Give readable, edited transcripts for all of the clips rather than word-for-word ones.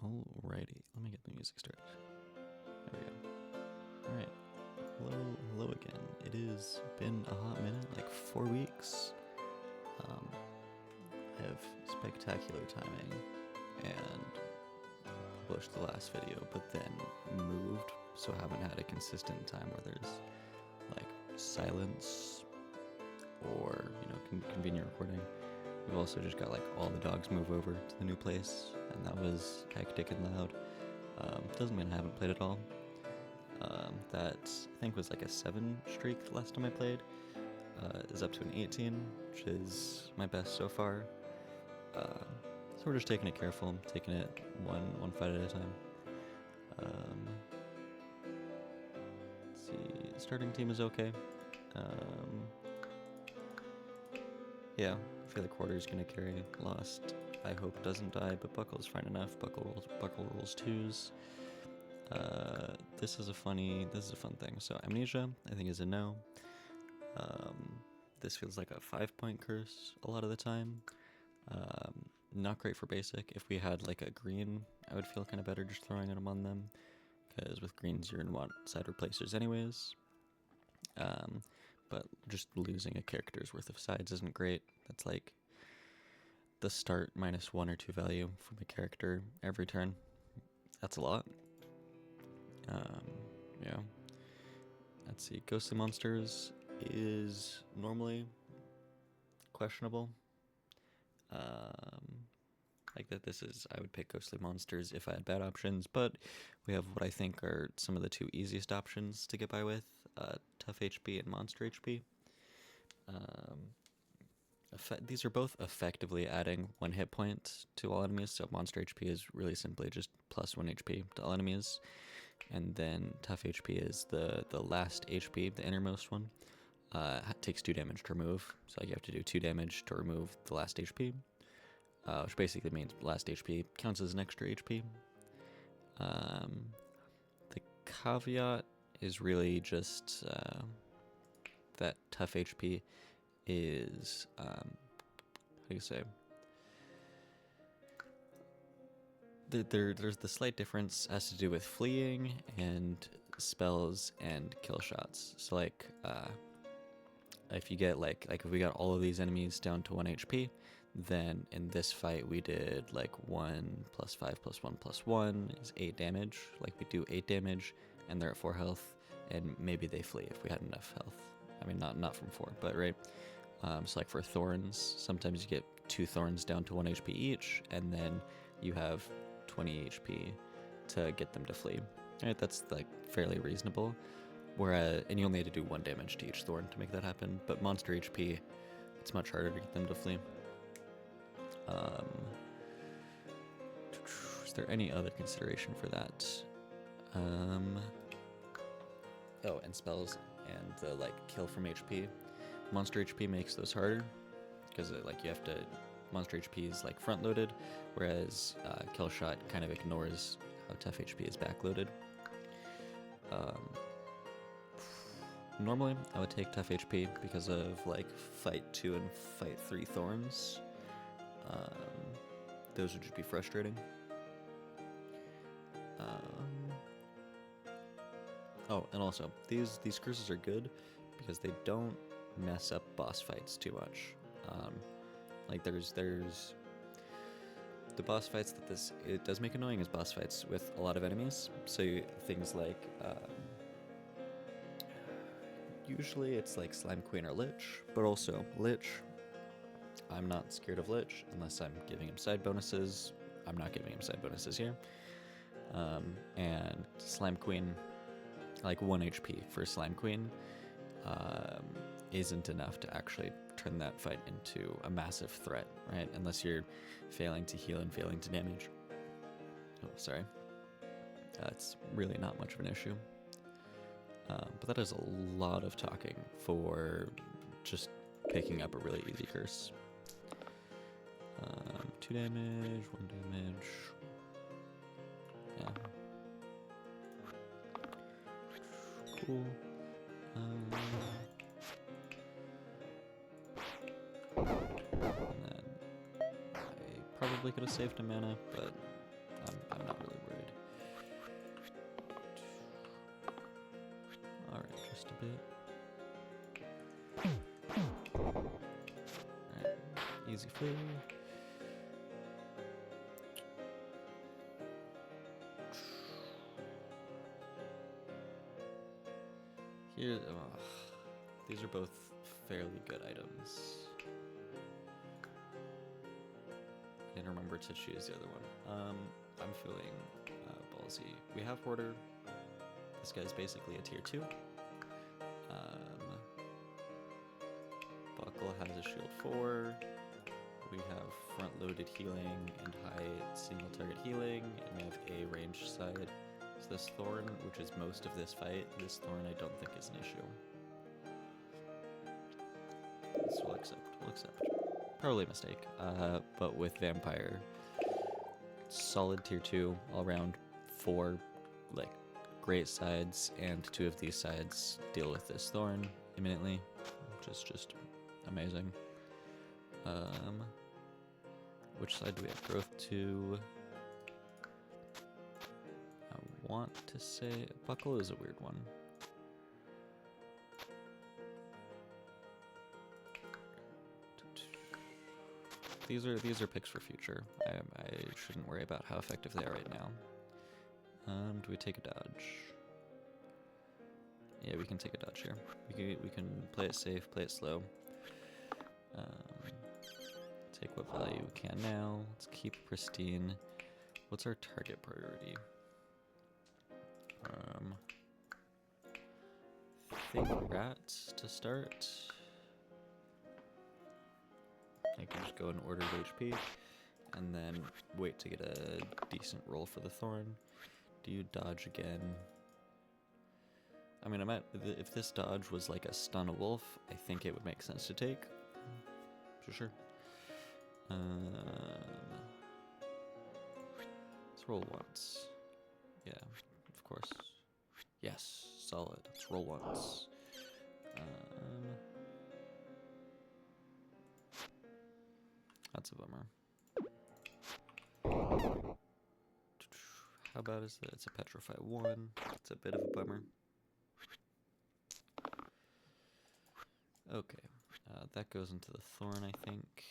Alrighty, let me get the music started. There we go. Alright, hello again. It has been a hot minute, like 4 weeks. I have spectacular timing and published the last video, but then moved, so I haven't had a consistent time where there's like silence or, convenient recording. We've also just got like all the dogs move over to the new place, and that was hectic and loud. Doesn't mean I haven't played at all. That I think was like a 7 streak the last time I played. Is up to an 18, which is my best so far. So we're just taking it careful, taking it one fight at a time. Let's see, starting team is okay. Yeah, I feel like Quarter's gonna carry. Lost, I hope doesn't die, but Buckle's fine enough. Buckle rolls 2s. This is a fun thing. So Amnesia, I think, is a no. This feels like a 5-point curse a lot of the time. Not great for basic. If we had like a green, I would feel kind of better just throwing them on them, because with greens you're in want side replacers anyways. But just losing a character's worth of sides isn't great. That's like the start -1 or 2 value from a character every turn. That's a lot. Yeah. Let's see. Ghostly Monsters is normally questionable. Like that, I would pick Ghostly Monsters if I had bad options, but we have what I think are some of the 2 easiest options to get by with, Tough HP and Monster HP. These are both effectively adding 1 hit point to all enemies, so Monster HP is really simply just +1 HP to all enemies, and then Tough HP is the last HP, the innermost one. Takes 2 damage to remove, so you have to do 2 damage to remove the last HP, which basically means last HP counts as an extra HP. The caveat is really just that Tough HP is, how do you say? There's the slight difference has to do with fleeing and spells and kill shots. So like, if you get like if we got all of these enemies down to 1 HP, then in this fight we did like 1 + 5 + 1 + 1 is 8 damage. Like we do 8 damage, and they're at 4 health, and maybe they flee if we had enough health. I mean, not from 4, but right. So like for thorns, sometimes you get 2 thorns down to 1 HP each, and then you have 20 HP to get them to flee. Right, that's like fairly reasonable. Whereas, and you only had to do 1 damage to each thorn to make that happen. But Monster HP, it's much harder to get them to flee. Is there any other consideration for that? Oh, and spells and the like kill from HP. Monster HP makes those harder, because like you have to. Monster HP is like front loaded, whereas kill shot kind of ignores how Tough HP is backloaded. Normally I would take Tough HP because of like fight 2 and fight 3 thorns. Those would just be frustrating. Oh, and also these curses are good because they don't mess up boss fights too much. Like there's the boss fights that it does make annoying is boss fights with a lot of enemies. So things like usually it's like Slime Queen or Lich, but also Lich. I'm not scared of Lich unless I'm giving him side bonuses. I'm not giving him side bonuses here. And Slime Queen, like 1 HP for Slime Queen, isn't enough to actually turn that fight into a massive threat, right? Unless you're failing to heal and failing to damage. Oh, sorry. It's really not much of an issue. But that is a lot of talking for just picking up a really easy curse. 2 damage, 1 damage. Yeah. Cool. And then I probably could have saved a mana, but I'm not really worried. Alright, just a bit. Alright, easy flea. Here, these are both fairly good items. I didn't remember to choose the other one. I'm feeling ballsy. We have Hoarder. This guy's basically a tier 2. Buckle has a shield 4. We have front-loaded healing and high single target healing, and we have a ranged side. So this Thorn, which is most of this fight, this Thorn I don't think is an issue. This we'll accept. Probably a mistake, but with Vampire, solid tier 2, all around 4, like, great sides, and 2 of these sides deal with this Thorn imminently, which is just amazing. Which side do we have growth to? I want to say Buckle is a weird one. These are picks for future. I shouldn't worry about how effective they are right now. Do we take a dodge? Yeah, we can take a dodge here. We can play it safe, play it slow. Take what value we can now. Let's keep pristine. What's our target priority? Think rats to start. I can just go in order of HP, and then wait to get a decent roll for the Thorn. Do you dodge again? I mean, if this dodge was like a stun a wolf, I think it would make sense to take. For sure. Let's roll once. Yeah, of course. Yes, solid. Let's roll once. That's a bummer. How about is that it's a Petrify 1? It's a bit of a bummer. Okay, that goes into the Thorn, I think.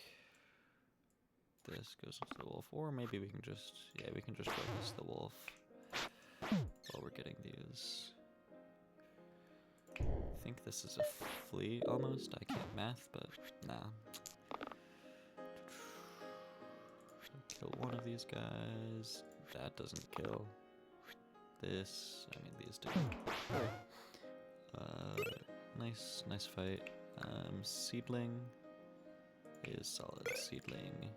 This goes into the Wolf, or maybe we can just, yeah, we can just focus the Wolf while we're getting these. I think this is a flea almost. I can't math, but nah. Kill one of these guys. That doesn't kill. This, I mean, these do. Nice fight. Seedling is solid. Seedling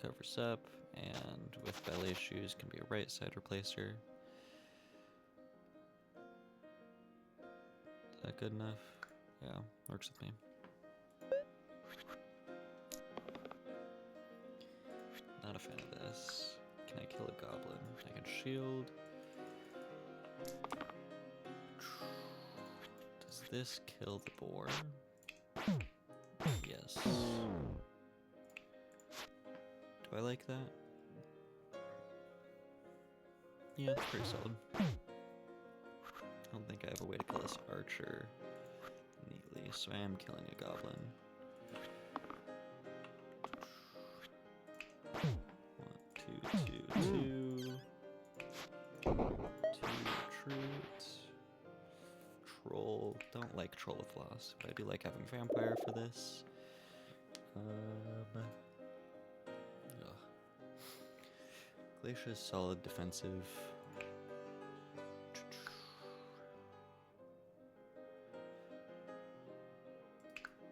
covers up, and with belly issues can be a right side replacer. Is that good enough? Yeah, works with me. Not a fan of this. Can I kill a goblin? I can shield. Does this kill the boar? Yes. Do I like that? Yeah, it's pretty solid. I don't think I have a way to kill this archer neatly, so I am killing a goblin. 1, 2, 2, 2. 2 retreat. Troll. Don't like Troll of Loss, but I do like having Vampire for this. Glacier is solid defensive.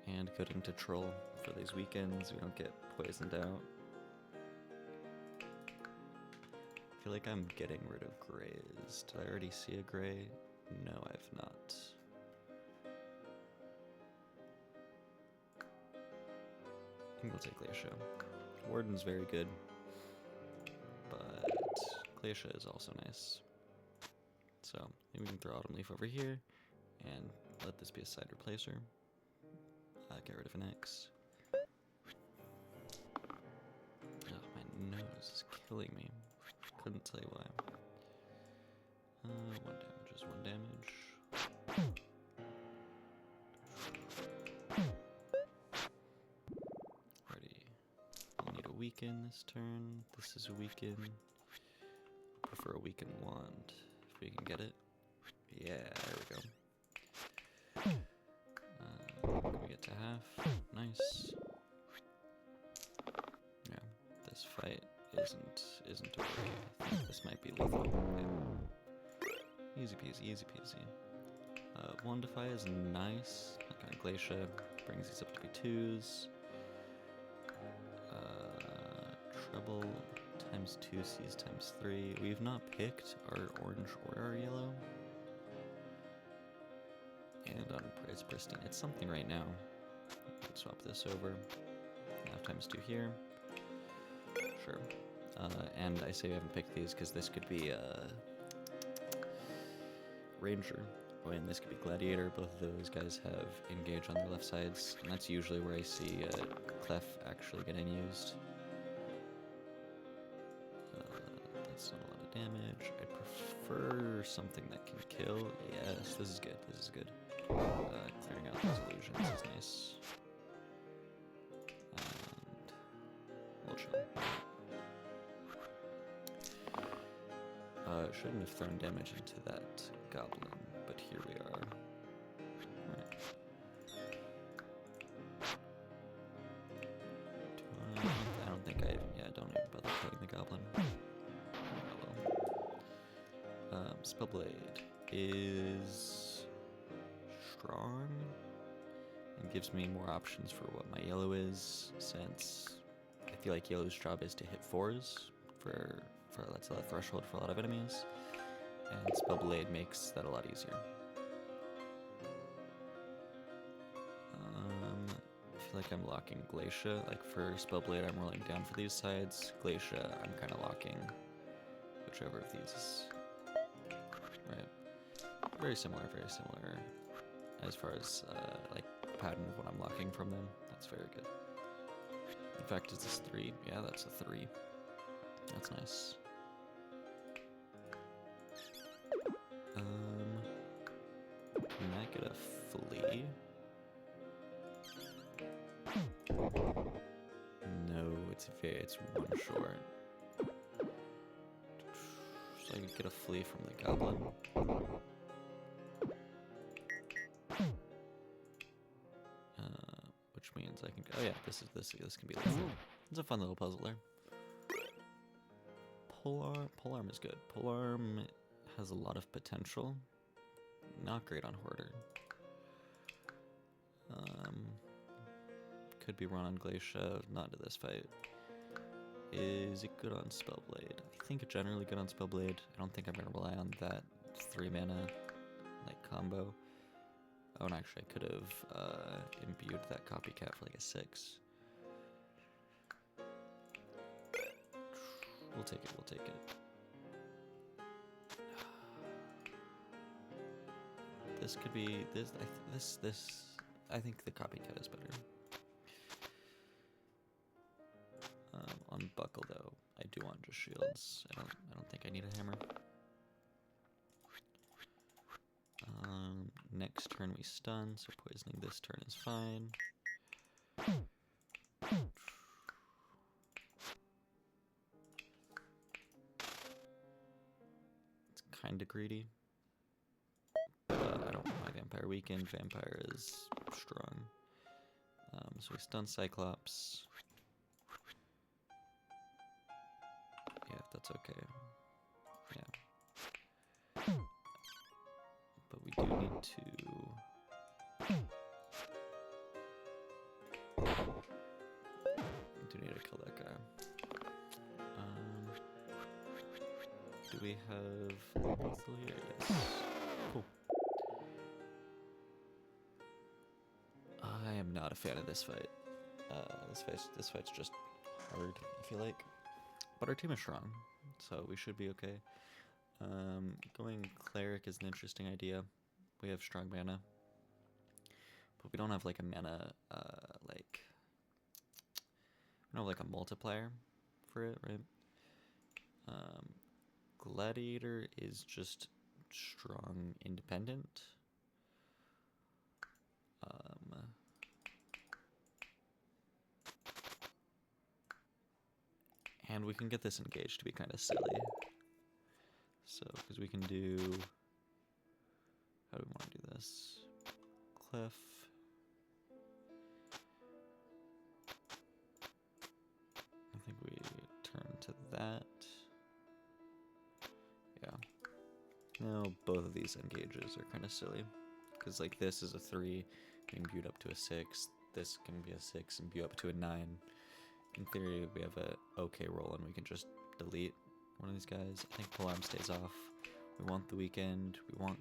And good into Troll for these weekends. We don't get poisoned out. I feel like I'm getting rid of grays. Did I already see a gray? No, I've not. I think we'll take Glacier. Warden's very good, but Glacier is also nice. So maybe we can throw Autumn Leaf over here and let this be a side replacer. Get rid of an X. Oh, my nose is killing me. Couldn't tell you why. 1 damage is 1 damage. Ready. You need a weaken this turn. This is a weaken. Prefer a weaken wand if we can get it. Yeah, there we go. Can we get to half? Nice. Yeah, this fight isn't over. I think this might be lethal. Yeah. Easy peasy, easy peasy. Wandify is nice. Like on Glacia, brings these up to be 2s. Treble times 2 C's times 3. We've not picked our orange or our yellow. And on Price Pristine, it's something right now. Let's swap this over. Half times 2 here. Sure. And I say we haven't picked these because this could be Ranger, and this could be Gladiator. Both of those guys have Engage on their left sides, and that's usually where I see Clef actually getting used. That's not a lot of damage. I prefer something that can kill. Yes, this is good. This is good. Clearing out those illusions is nice. And we'll chill. Shouldn't have thrown damage into that goblin, but here we are. Alright. I don't think I even, don't even bother killing the goblin. Oh well. Spellblade is strong and gives me more options for what my yellow is, since I feel like yellow's job is to hit 4s for that's a threshold for a lot of enemies, and Spellblade makes that a lot easier. I feel like I'm locking Glacia. Like for Spellblade, I'm rolling down for these sides. Glacia, I'm kind of locking whichever of these. Right. Very similar as far as like pattern of what I'm locking from them. That's very good. In fact, is this 3? Yeah, that's a 3. That's nice. Can I get a flea? No, it's 1 short. So I could get a flea from the goblin. Which means I can. Oh yeah, this can be lethal. It's a fun little puzzle there. Polearm is good. Polearm has a lot of potential. Not great on Hoarder. Could be run on Glacia, not into this fight. Is it good on Spellblade? I think it's generally good on Spellblade. I don't think I'm gonna rely on that 3 mana like combo. Oh, and actually I could have imbued that copycat for like a 6. We'll take it. This could be this. I think the copycat is better. On Buckle though, I do want just shields. I don't think I need a hammer. Next turn we stun, so poisoning this turn is fine. It's kinda greedy. I don't want my vampire weakened. Vampire is strong. So we stun Cyclops. Yeah, that's okay. Yeah. But we do need to... kill that guy. Do we have lethal here? Yes. Cool. I am not a fan of this fight. This fight's just hard, I feel like. But our team is strong, so we should be okay. Going Cleric is an interesting idea. We have strong mana, but we don't have like a mana, we don't have like a multiplier for it, right? Gladiator is just strong independent. And we can get this engaged to be kind of silly. So, because we can do... How do we want to do this? Cliff. I think we turn to that. Yeah. Now both of these engages are kind of silly. Because like this is a 3, we can build up to a 6. This can be a 6 and build up to a 9. In theory, we have a okay roll and we can just delete one of these guys. I think Polearm stays off. We want the Weekend. We want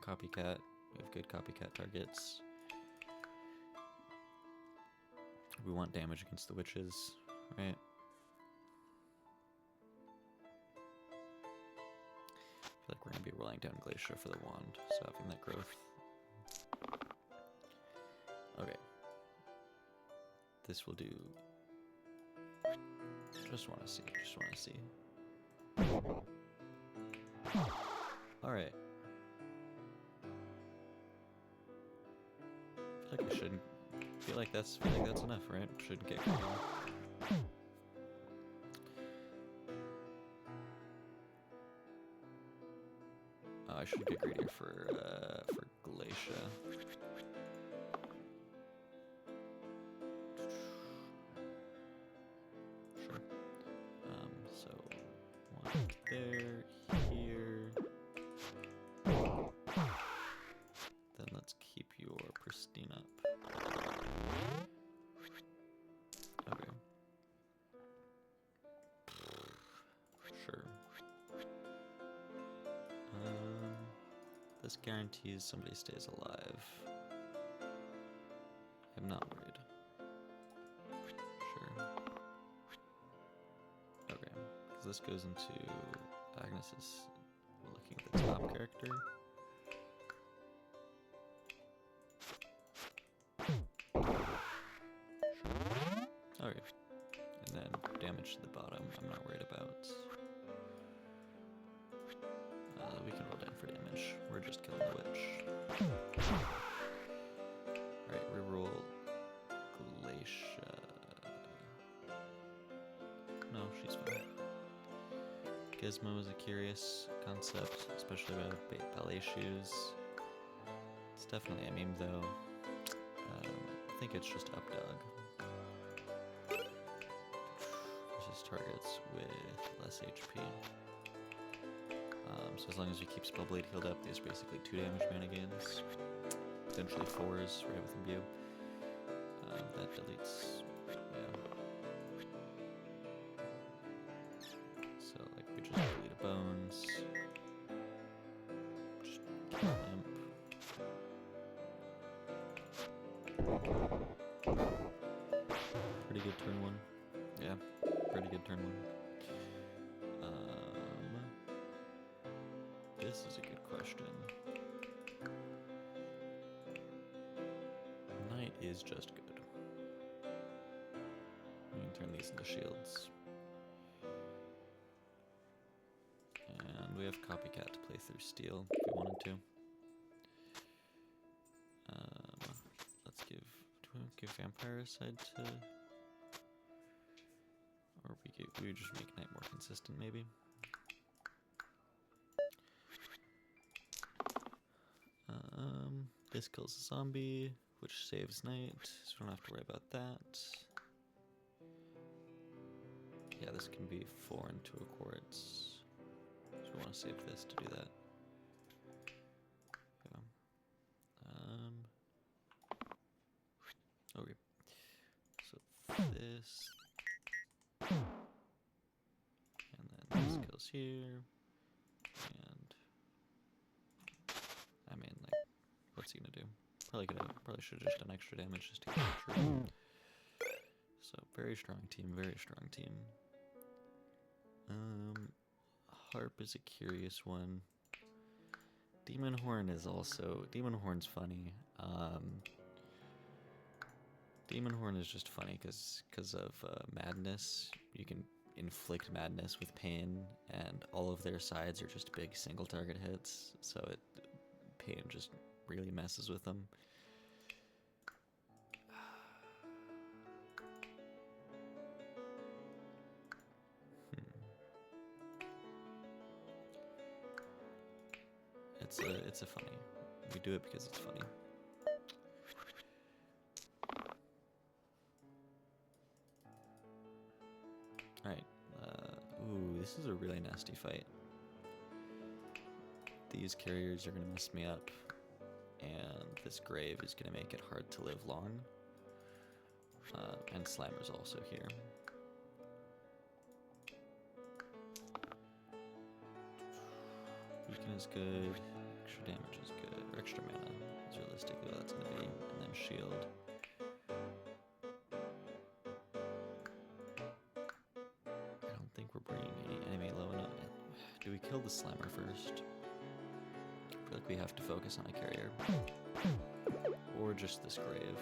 Copycat. We have good Copycat targets. We want damage against the witches, right? I feel like we're gonna be rolling down Glacier for the wand, so having that growth. Okay. This will do. Just want to see. Just want to see. Alright. I feel like we shouldn't. Feel like that's enough, right? Shouldn't get greedy. I should get greedier for Glacia. Sure. So one there, here. Then let's keep your Pristine up. Okay. Sure. This guarantees somebody stays alive. I'm not worried. Sure. Okay, because this goes into Agnes's. We're looking at the top character. Okay, and then damage to the bottom. I'm not worried about. We can roll down for damage. We're just killing the witch. Alright, reroll Glacia. No, she's fine. Gizmo is a curious concept, especially about ballet shoes. It's definitely a meme though. I think it's just Updog. Versus targets with less HP. So as long as you keep Spellblade healed up, there's basically 2 damage Managains. Potentially 4s right with Imbue. That deletes, yeah. So like we just delete a Bones. Just kill Imp. Pretty good turn 1. Yeah, pretty good turn 1. This is a good question. Knight is just good. We can turn these into shields. And we have Copycat to play through Steel if we wanted to. Let's give. Do we give Vampiricide to. Or we would just make Knight more consistent, maybe. This kills a zombie, which saves Knight, so we don't have to worry about that. Yeah, this can be 4 and 2 quartz. So we want to save this to do that. Yeah. Okay. So this. And then this kills here. And I mean, like, what's he gonna do? Probably should have just done extra damage just to get it true. So very strong team, very strong team. Harp is a curious one. Demon Horn's funny. Demon Horn is just funny because of madness. You can inflict madness with pain, and all of their sides are just big single target hits, so pain just really messes with them. It's a funny. We do it because it's funny. Alright, ooh, this is a really nasty fight. These carriers are gonna mess me up, and this grave is gonna make it hard to live long. And Slimer's also here. Weaken is good, extra damage is good, or extra mana is realistically what that's gonna be, and then shield. I don't think we're bringing any enemy low enough. Do we kill the Slimer first? I feel like we have to focus on a carrier. Or just this grave.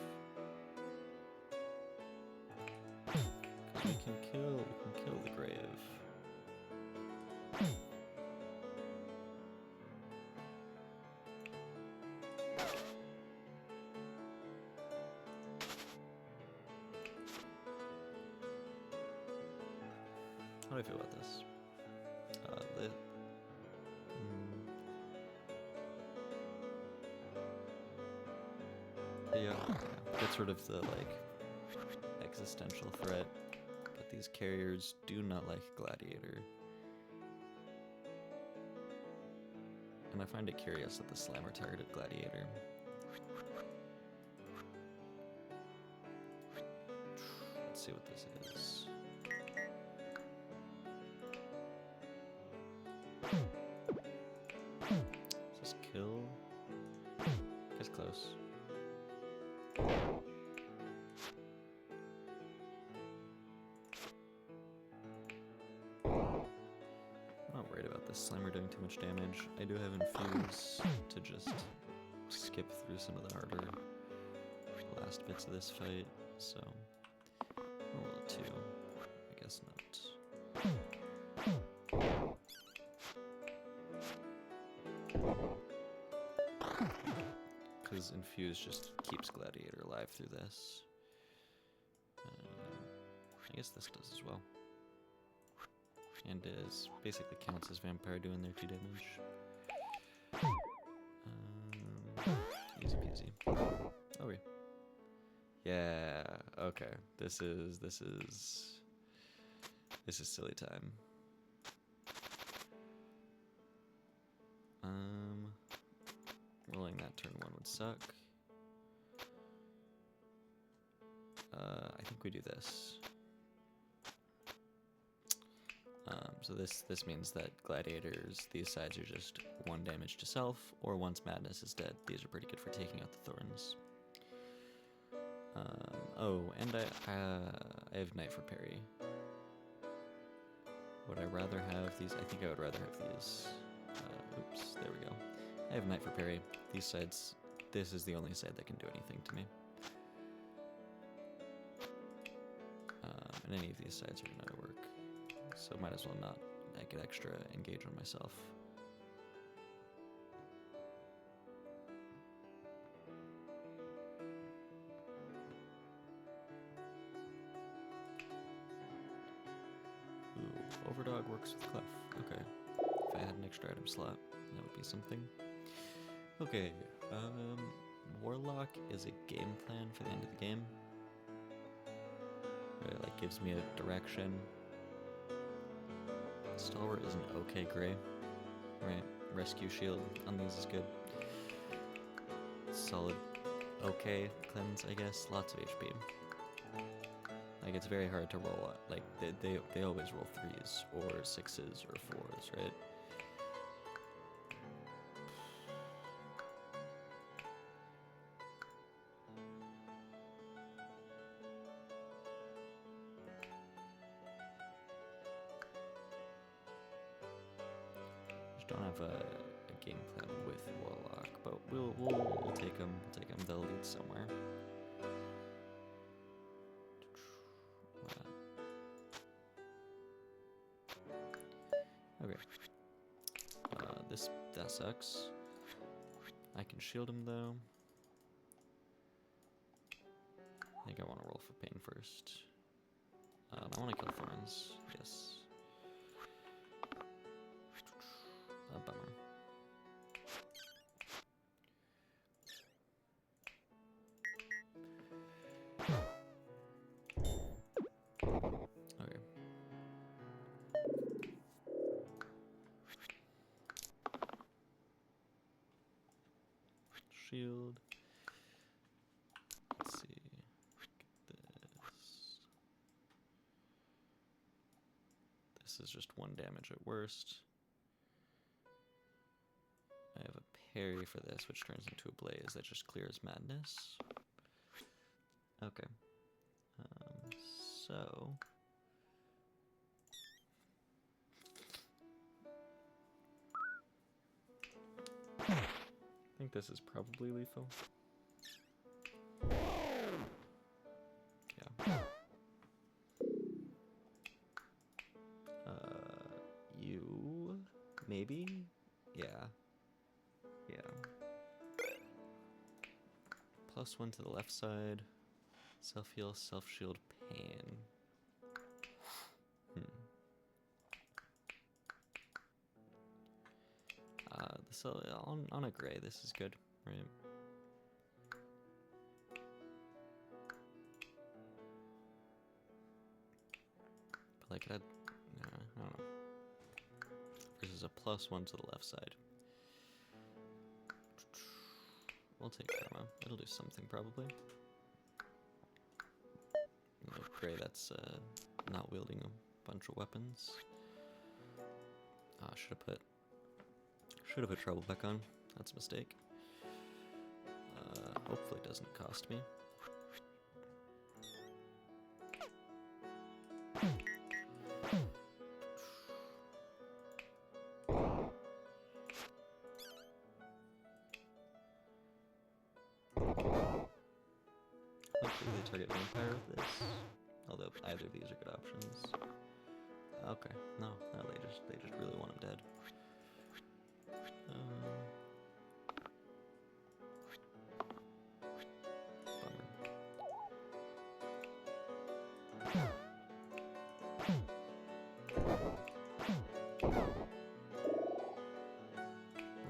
Because we can kill the grave. How do I feel about this? Yeah, that's sort of the, like, existential threat, but these carriers do not like Gladiator. And I find it curious that the Slimer targeted Gladiator. Let's see what this is. Is this kill? Gets close. I'm not worried about this Slimer doing too much damage. I do have Infuse to just skip through some of the harder last bits of this fight, so I'll roll a 2. I guess not. Because Infuse just keeps Gladiator alive through this. I guess this does as well. And is basically counts as Vampire doing their 2 damage. Easy peasy. Oh wait. Yeah, okay. This is silly time. Rolling that turn 1 would suck. I think we do this. So this means that Gladiators, these sides are just 1 damage to self, or once Madness is dead. These are pretty good for taking out the Thorns. Oh, and I have Knight for parry. Would I rather have these? I think I would rather have these. Oops, there we go. I have Knight for parry. These sides, this is the only side that can do anything to me. And any of these sides are gonna work. So might as well not get extra engage on myself. Ooh, Overdog works with Clef. Okay. If I had an extra item slot, that would be something. Okay, Warlock is a game plan for the end of the game. It like gives me a direction. Stalwart is an okay gray, right? Rescue shield on these is good. Solid, okay cleanse, I guess. Lots of HP. Like it's very hard to roll. Like they always roll 3s or 6s or 4s, right? Don't have a game plan with Warlock, but we'll take them. We'll take them. They'll lead somewhere. Okay. That sucks. I can shield him though. I think I want to roll for pain first. I want to kill Thorns. Yes. A bummer. Okay. Shield. Let's see. Get this. This is just 1 damage at worst. I have a parry for this, which turns into a blaze that just clears madness. Okay. So... I think this is probably lethal. Yeah. You... maybe? Yeah. Yeah. +1 to the left side. Self-heal, self-shield, pain. So on a gray, this is good, right? But like that, I don't know. Versus a +1 to the left side. We'll take karma. It'll do something probably. Gray, that's not wielding a bunch of weapons. Should have put trouble back on. That's a mistake. Hopefully it doesn't cost me. Hopefully they target vampire with this. Although either of these are good options. Okay, no, they just really want him dead.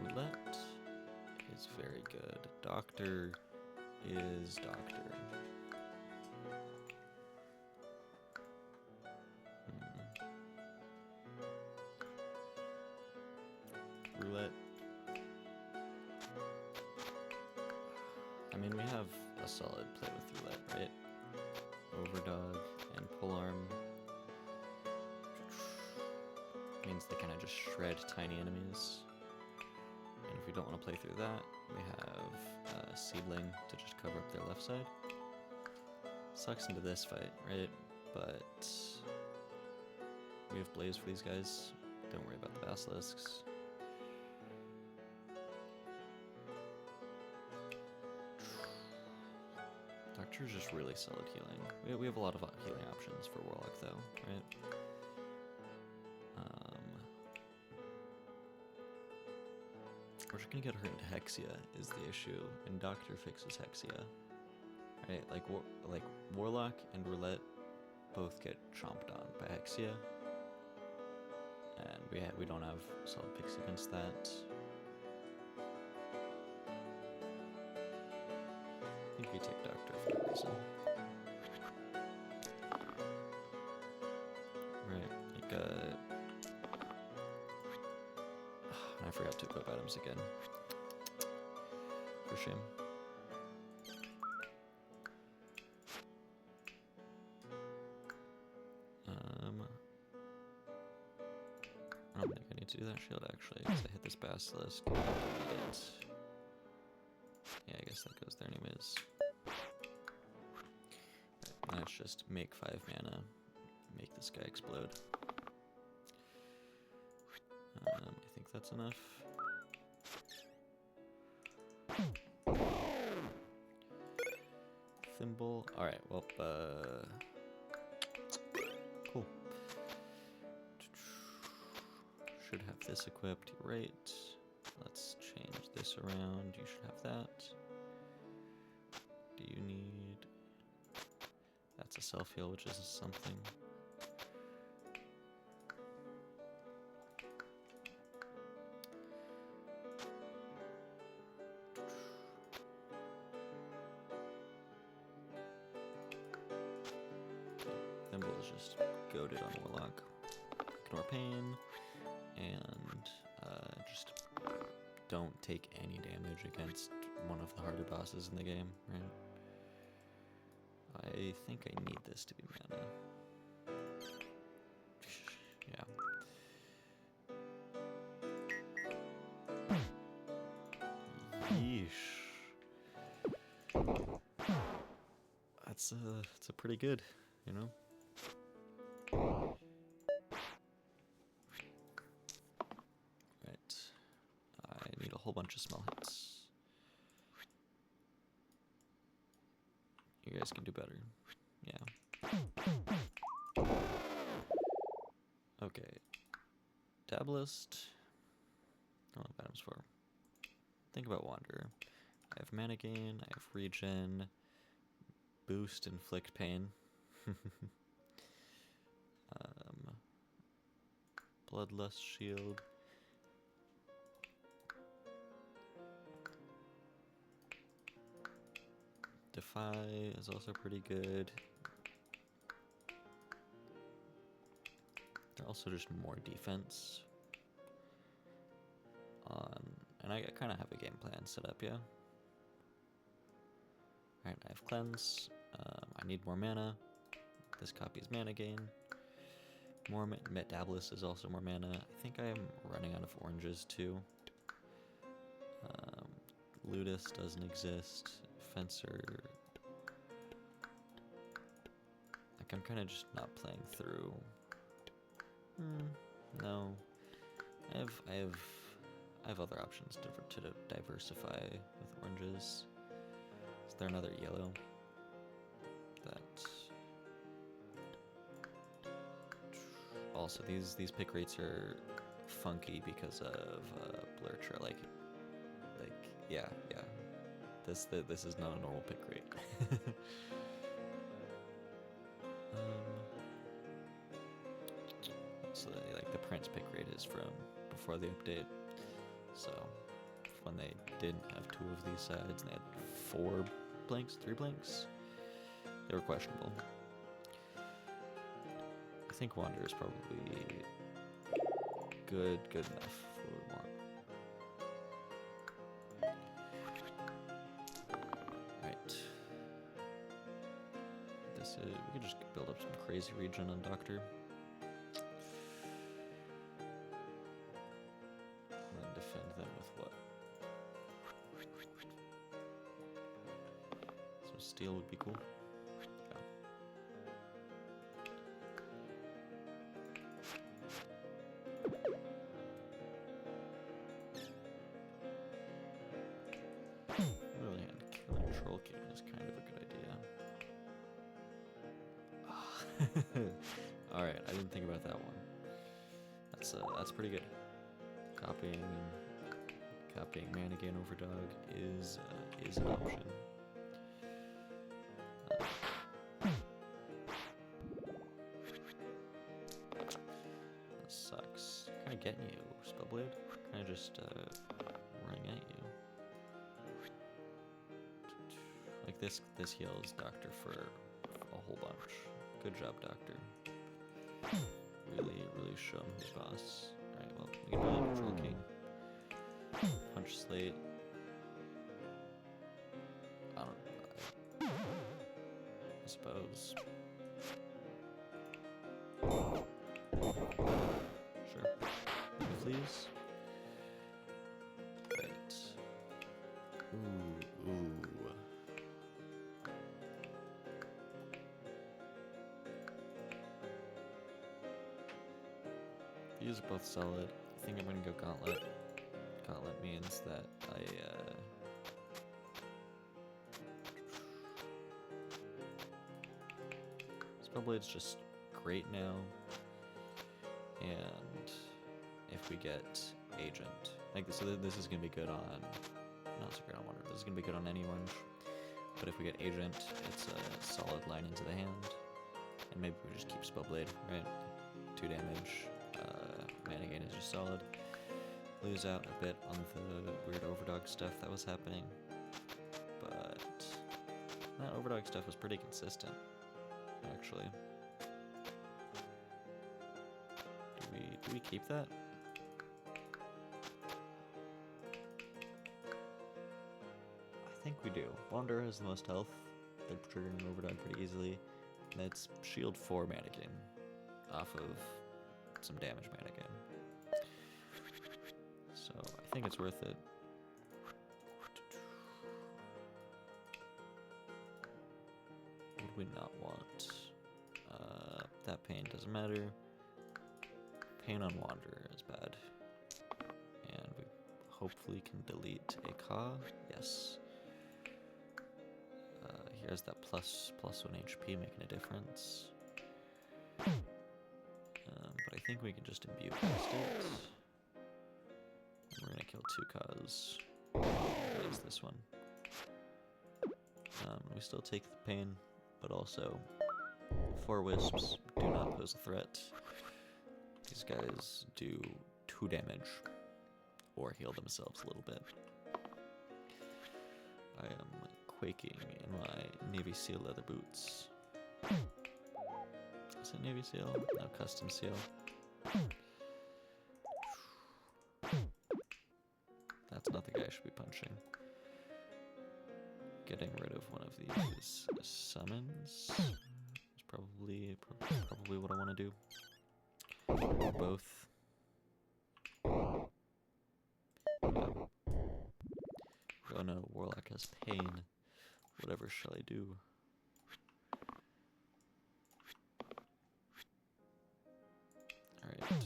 Roulette is very good. Doctor is doctor. Roulette. I mean, we have a solid play with roulette, right? Overdog and polearm means they kind of just shred tiny enemies. And if we don't want to play through that, we have Seedling to just cover up their left side. Sucks into this fight, right? But we have Blaze for these guys. Don't worry about the Basilisks. Doctor's just really solid healing. We have a lot of healing options for Warlock though, right? We're just gonna get hurt into Hexia is the issue, and Doctor fixes Hexia. Right, like Warlock and Roulette both get chomped on by Hexia. And we don't have solid picks against that. I think we take Doctor for no reason. Right, like I forgot to equip items again. For shame. I don't think I need to do that shield actually, because I hit this Basilisk. Yeah, I guess that goes there anyways. Right, let's just make 5 mana, make this guy explode. I think that's enough. Thimble. Alright, well, cool. should have this equipped, right? Let's change this around. You should have that. Do you need... That's a self-heal, which is something. Thimble is just goated on Warlock. Ignore pain, and just don't take any damage against one of the harder bosses in the game, right? I think I need this to be mana. Yeah. Yeesh. That's pretty good, you know? Right. I need a whole bunch of smell hits. You guys can do better. Yeah. Okay. Dablist. I don't know what items for. Think about Wanderer. I have Managain, I have Regen, Boost, Inflict Pain. Bloodlust Shield. Defy is also pretty good. They're also just more defense. And I kind of have a game plan set up, yeah? Alright, I have Cleanse. I need more mana. This copy is Managain. More Dablist is also more mana. I think I am running out of oranges too. Ludus doesn't exist. Fencer. Like, I'm kind of just not playing through. No. I have other options to diversify with oranges. Is there another yellow? That. Also, these pick rates are funky because of Blurcher. Like, yeah. This is not a normal pick rate. So like the Prince pick rate is from before the update. So when they didn't have 2 of these sides and they had 4 blanks, 3 blanks, they were questionable. I think Wander is probably good enough for what we want. Right. This is, we could just build up some crazy regen on Doctor. And then defend them with what? So steel would be cool. Alright, I didn't think about that one. That's pretty good. Copying Managain Overdog is an option. That sucks. Kind of getting you, Spellblade. Kind of just running at you. Like this heals Doctor for a whole bunch. Good job, Doctor. Really show him who's boss. Alright, well, we can do Control King. Punch Slate. I don't know. I suppose. Sure. Please. Right. Ooh. These are both solid. I think I'm gonna go Gauntlet. Gauntlet means that Spellblade's just great now. And if we get Agent. Like, so this is going to be good on, not so great on Wander, this is going to be good on any orange, but if we get Agent, it's a solid line into the hand, and maybe we just keep Spellblade, right? 2 damage, Managain is just solid. Lose out a bit on the weird Overdog stuff that was happening, but that Overdog stuff was pretty consistent, actually. Do we keep that? I think we do. Wander has the most health. They're triggering Overdog pretty easily, and it's shield 4 Managain off of some damage Managain. So I think it's worth it. Would we not want? That pain doesn't matter. Pain on Wander is bad. And we hopefully can delete a Ka. Yes. Here's that +1 HP making a difference. But I think we can just imbue past it. We're gonna kill 2 Kas. There's this one. We still take the pain, but also 4 Wisps do not pose a threat. These guys do 2 damage or heal themselves a little bit. I am quaking in my Navy SEAL leather boots. Is it Navy SEAL? No, Custom SEAL. That's not the guy I should be punching. Getting rid of one of these summons is probably what I want to do. Or both. Yeah. Oh no, Warlock has pain. Whatever shall I do? Alright.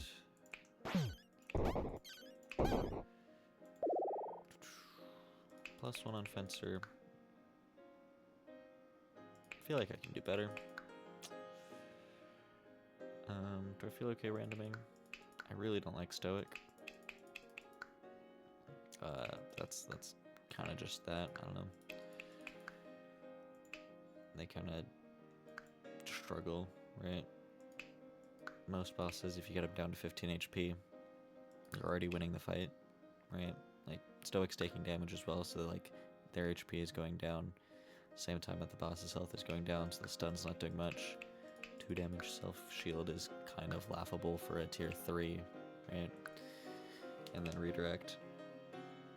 +1 on Fencer. I feel like I can do better. Do I feel okay randoming? I really don't like Stoic. That's kind of just that. I don't know. They kind of struggle, right? Most bosses, if you get them down to 15 HP, you're already winning the fight, right? Like, Stoic's taking damage as well, so like their HP is going down. Same time that the boss's health is going down, so the stun's not doing much. 2 damage self-shield is kind of laughable for a tier 3, right? And then redirect.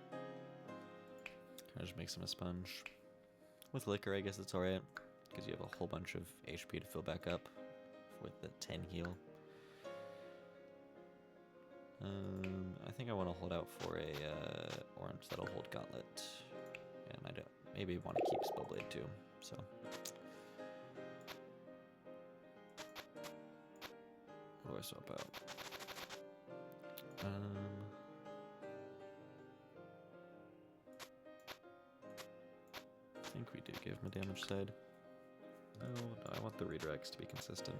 Kind of just makes him a sponge. With Liquor, I guess it's alright, because you have a whole bunch of HP to fill back up with the 10 heal. I think I want to hold out for a orange that'll hold Gauntlet, and I don't maybe want to keep Spellblade too. So what do I swap out? I think we do give him a damage side. No, I want the redirects to be consistent.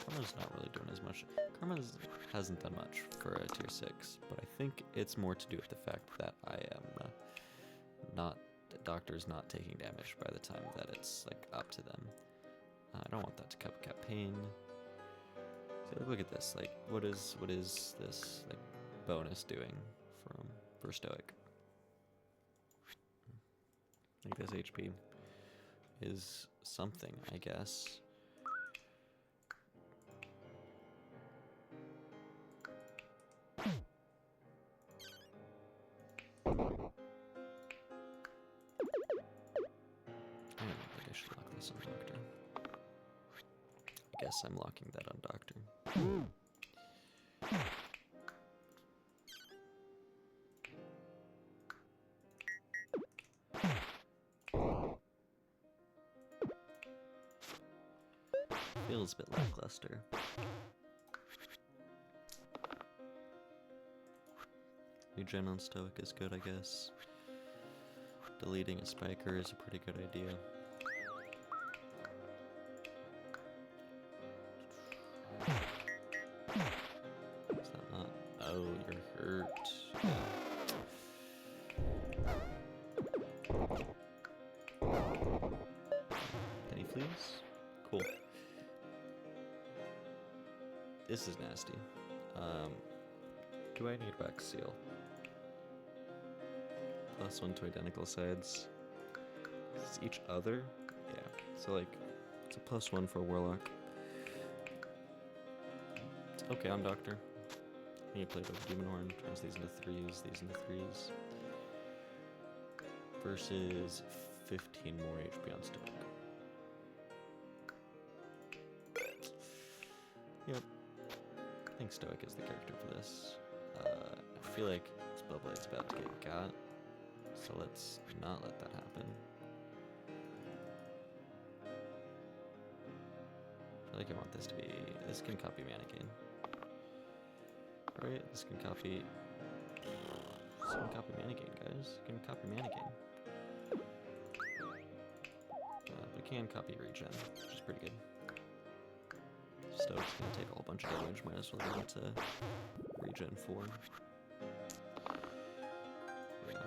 Karma's not really doing as much. Karma hasn't done much for a tier 6, but I think it's more to do with the fact that I am not, the doctor's not taking damage by the time that it's like up to them. I don't want that to cap pain. So look at this, like what is this like bonus doing for Stoic? I think this HP is something, I guess. I'm locking that on Doctor. Feels a bit lackluster. Regen on Stoic is good, I guess. Deleting a Spiker is a pretty good idea. Is that not? Oh, you're hurt. Yeah. Any fleas? Cool. This is nasty. Do I need Wax Seal? +1 to identical sides. It's each other? Yeah. So like, it's a +1 for a Warlock. Okay, I'm Doctor. I need to play with Demon Horn. Turns these into 3s, these into 3s. Versus 15 more HP on Stoic. Yep. I think Stoic is the character for this. I feel like Spellblade's about to get got, so let's not let that happen. I feel like I want this to be... This can copy Managain. Right? This can copy... This can copy Managain, guys. It can copy Managain. We can copy Regen, which is pretty good. Stoic's gonna take a whole bunch of damage, might as well get to Regen 4. Yeah.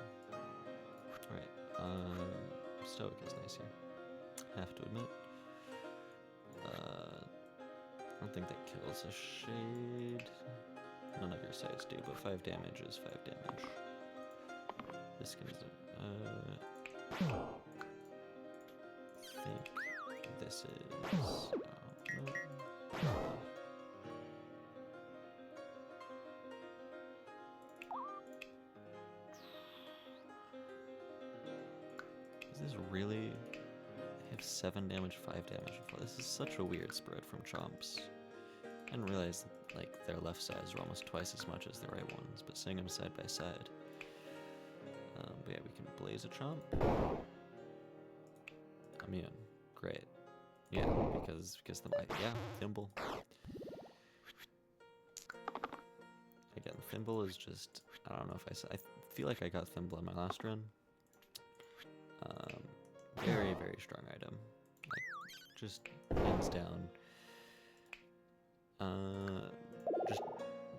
Alright, Stoic is nice here. Have to admit. I don't think that kills a Shade. None of your sides do, but 5 damage is 5 damage. This can I think this is... no. Is this really... I have 7 damage, 5 damage. This is such a weird spread from Chomps. I didn't realize that, like, their left sides are almost twice as much as the right ones, but seeing them side by side. But yeah, we can Blaze a Chomp. Immune. Great. Yeah, because the... Yeah, Thimble. Again, Thimble is just... I don't know if I feel like I got Thimble in my last run. Very, very strong item. Like, just hands down. Just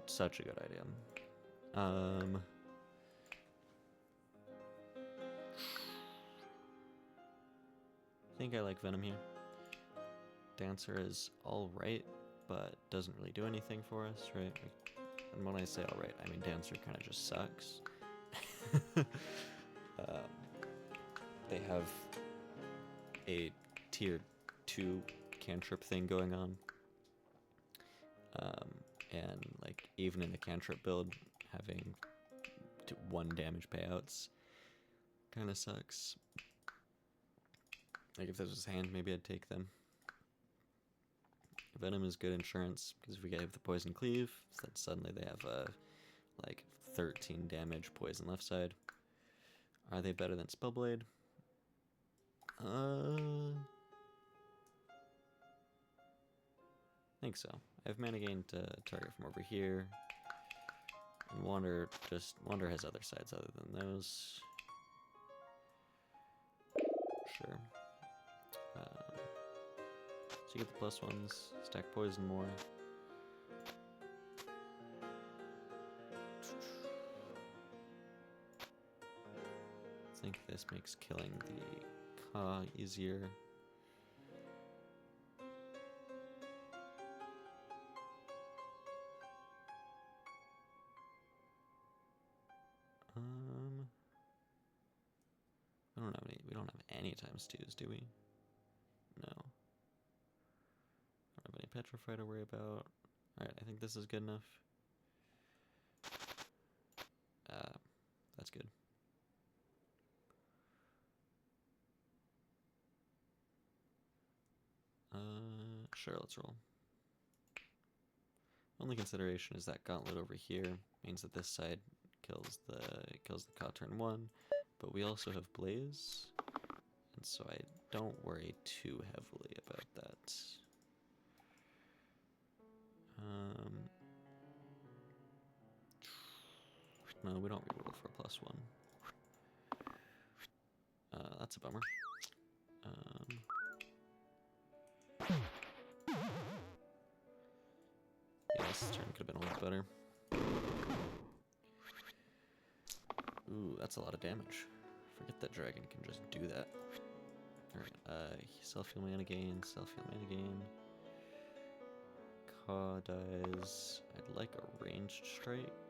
such a good item. I think I like Venom here. Dancer is alright, but doesn't really do anything for us, right? And when I say alright, I mean Dancer kind of just sucks. They have a tier 2 cantrip thing going on. And like even in a cantrip build, having 1 damage payouts kind of sucks. Like if this was hand, maybe I'd take them. Venom is good insurance because if we get the poison cleave, then suddenly they have like 13 damage poison left side. Are they better than Spellblade? I think so. I have Managain to target from over here. And Wander has other sides other than those. Sure. So you get the +1s, stack poison more. I think this makes killing the Ka easier. We don't have any ×2s, do we? No. Don't have any Petrified to worry about. Alright, I think this is good enough. That's good. Sure, let's roll. Only consideration is that Gauntlet over here means that this side kills the Ka turn 1, but we also have Blaze, and so I don't worry too heavily about that. No, we don't reroll for a +1. That's a bummer. Yeah, this turn could have been a lot better. Ooh, that's a lot of damage. Forget that dragon can just do that. Alright, self-heal Managain, self-heal Managain. Ka dies. I'd like a ranged strike.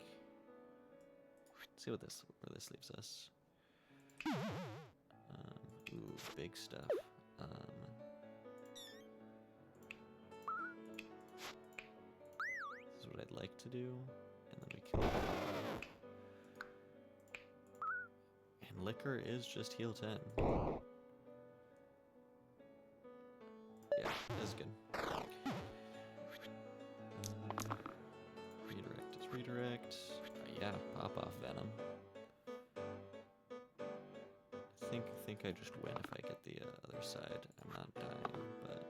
Let's see where this leaves us. Ooh, big stuff. This is what I'd like to do, and then we kill it. And Liquor is just heal 10. Yeah, this is good. Redirect is redirect. Yeah, pop off Venom. I think I just win if I get the other side. I'm not dying, but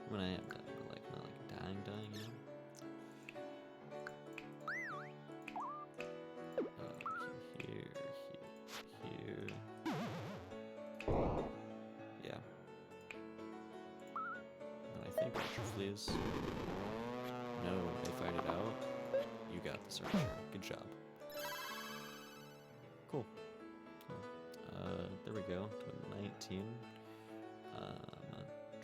when I am dying, but like not like dying, you know. Here. Yeah. And I think Archer flees. No, they fight it out. You got this, Archer. Good job. Cool. There we go. To 19.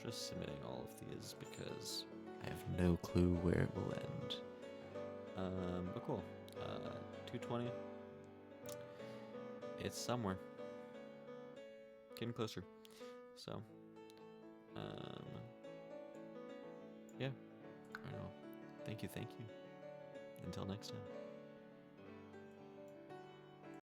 Just submitting all of these because I have no clue where it will end. But cool. 220. It's somewhere. Getting closer. So, yeah. I don't know. Thank you. Until next time.